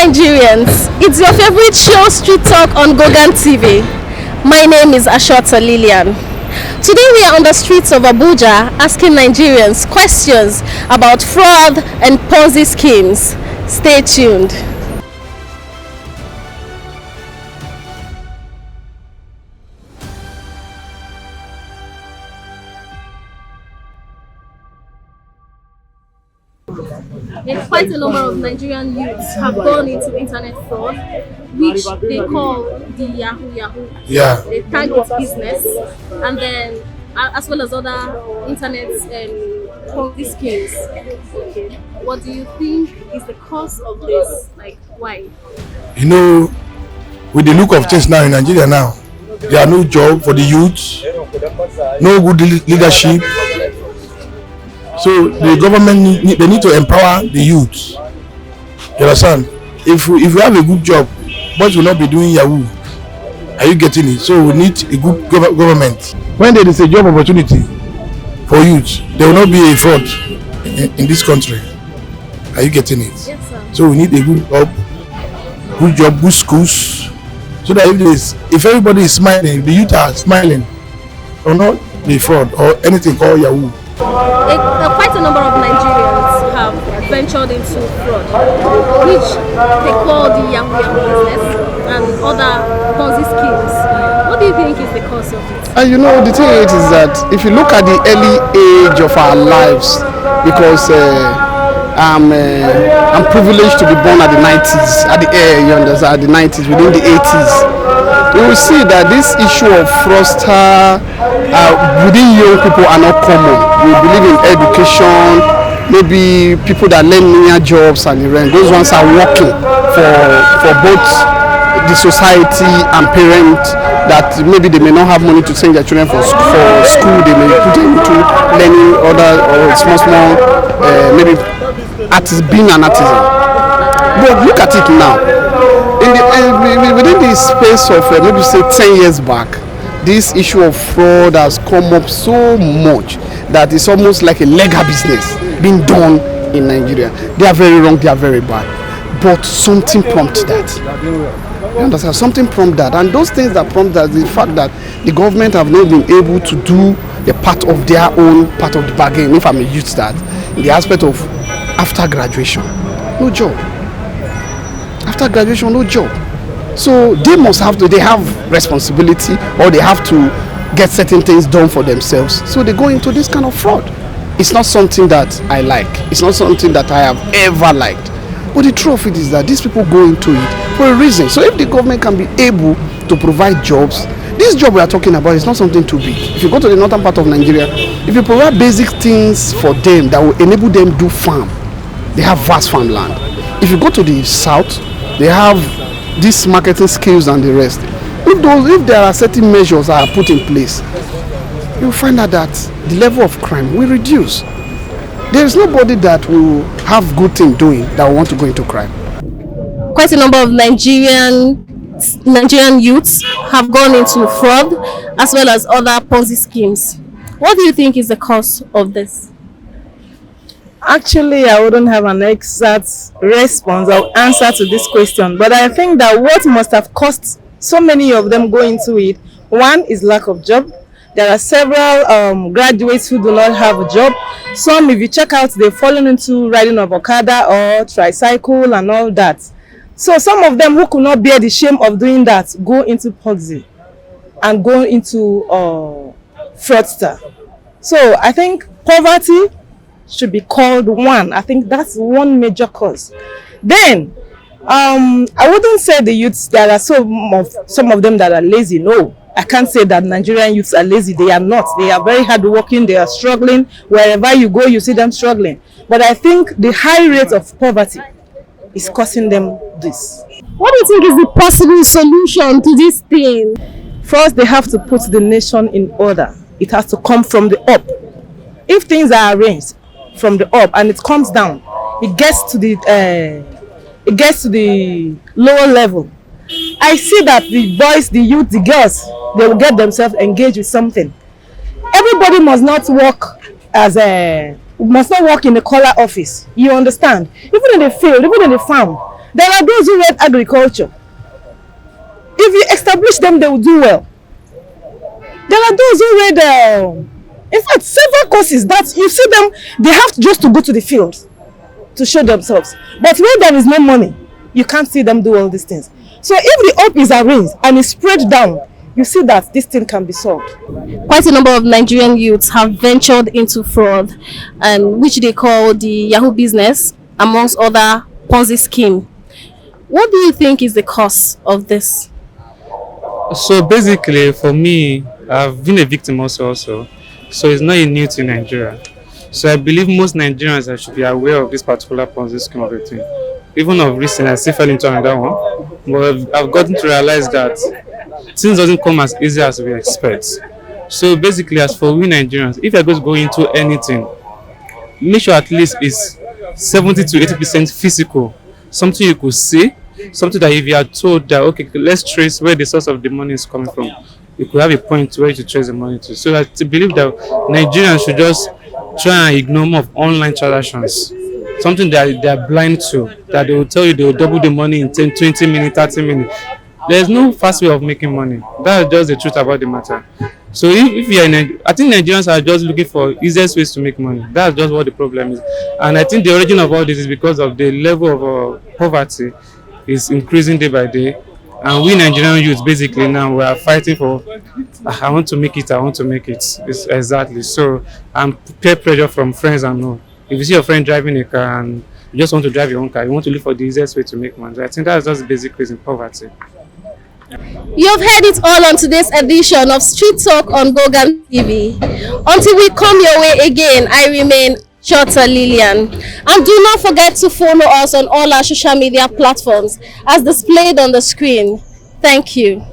Nigerians, it's your favorite show Street Talk on Gogan TV. My name is Ashota Lillian. Today we are on the streets of Abuja asking Nigerians questions about fraud and Ponzi schemes. Stay tuned. Quite a number of Nigerian youths have gone into internet fraud, which they call the Yahoo. Yeah. They tag it business, and then as well as other internet Ponzi schemes. Okay. What do you think is the cause of this? Like, why? You know, with the look of things now in Nigeria now, there are no job for the youth, no good leadership. So the government they need to empower the youth. You understand? If we have a good job, boys will not be doing Yahoo. Are you getting it? So we need a good government. When there is a job opportunity for youth, there will not be a fraud in this country. Are you getting it? Yes, sir. So we need a good job, good schools, so that if everybody is smiling, the youth are smiling, or not be fraud or anything called Yahoo. Quite a number of Nigerians have ventured into fraud, which they call the Yahoo business and other Ponzi schemes. What do you think is the cause of it? You know, the thing is that if you look at the early age of our lives, because I'm privileged to be born at the 90s, at the 90s, within the 80s. You will see that this issue of fraudster within young people are not common. We believe in education, maybe people that learn menial jobs and the rent. Those ones are working for both the society and parents, that maybe they may not have money to send their children for school. They may put them into learning other or small maybe being an artisan. But look at it now. Within the space of maybe say 10 years back, this issue of fraud has come up so much that it's almost like a legal business being done in Nigeria. They are very wrong, they are very bad. But something prompted that. You understand? Something prompted that. And those things that prompt that, the fact that the government have not been able to do the part of their own part of the bargain, if I may use that, in the aspect of after graduation, no job. After graduation, no job. So they have responsibility, or they have to get certain things done for themselves. So they go into this kind of fraud. It's not something that I like. It's not something that I have ever liked. But the truth of it is that these people go into it for a reason. So if the government can be able to provide jobs, this job we are talking about is not something too big. If you go to the northern part of Nigeria, if you provide basic things for them that will enable them to do farm, they have vast farmland. If you go to the south, they have these marketing skills and the rest. If there are certain measures that are put in place, you'll find out that the level of crime will reduce. There is nobody that will have good thing doing that will want to go into crime. Quite a number of Nigerian youths have gone into fraud as well as other Ponzi schemes. What do you think is the cause of this? Actually, I wouldn't have an exact response or answer to this question, but I think that what must have caused so many of them go into it, one is lack of job. There are several graduates who do not have a job. Some, if you check out, they've fallen into riding of Okada or tricycle and all that. So some of them who could not bear the shame of doing that go into Ponzi and go into fraudster. So I think poverty should be called one. I think that's one major cause. Then I wouldn't say the youths, there are some of them that are lazy. No, I can't say that Nigerian youths are lazy. They are not. They are very hardworking. They are struggling. Wherever you go, you see them struggling. But I think the high rate of poverty is causing them this. What do you think is the possible solution to this thing? First, they have to put the nation in order. It has to come from the up. If things are arranged from the up and it comes down, it gets to the lower level. I see that the boys, the youth, the girls, they will get themselves engaged with something. Everybody must not work in a collar office. You understand? Even in the field, even in the farm, There are those who read agriculture. If you establish them, they will do well. There are those who read, in fact, several courses that you see them, they have just to go to the field to show themselves. But when there is no money, you can't see them do all these things. So if the hope is arranged and is spread down, you see that this thing can be solved. Quite a number of Nigerian youths have ventured into fraud, which they call the Yahoo business, amongst other Ponzi scheme. What do you think is the cause of this? So basically, for me, I've been a victim also. So it's not a new to Nigeria. So I believe most Nigerians should be aware of this particular Ponzi scheme of a thing. Even of recent, I still fell into another one. But I've gotten to realize that things doesn't come as easy as we expect. So basically, as for we Nigerians, if you're going to go into anything, make sure at least it's 70 to 80% physical. Something you could see, something that if you are told that, okay, let's trace where the source of the money is coming from, you could have a point where you trace the money to. So I believe that Nigerians should just try and ignore more of online transactions. Something that they are blind to, that they will tell you they will double the money in 10, 20 minutes, 30 minutes. There's no fast way of making money. That's just the truth about the matter. So if you're I think Nigerians are just looking for easiest ways to make money. That's just what the problem is. And I think the origin of all this is because of the level of poverty is increasing day by day. And we Nigerian youths basically now we are fighting for, I want to make it, I want to make it. It's exactly. So I'm peer pressure from friends and all. If you see your friend driving a car and you just want to drive your own car, you want to look for the easiest way to make money. So I think that's just the basic reason, poverty. You've heard it all on today's edition of Street Talk on Gogan TV. Until we come your way again, I remain Shota Lillian. And do not forget to follow us on all our social media platforms as displayed on the screen. Thank you.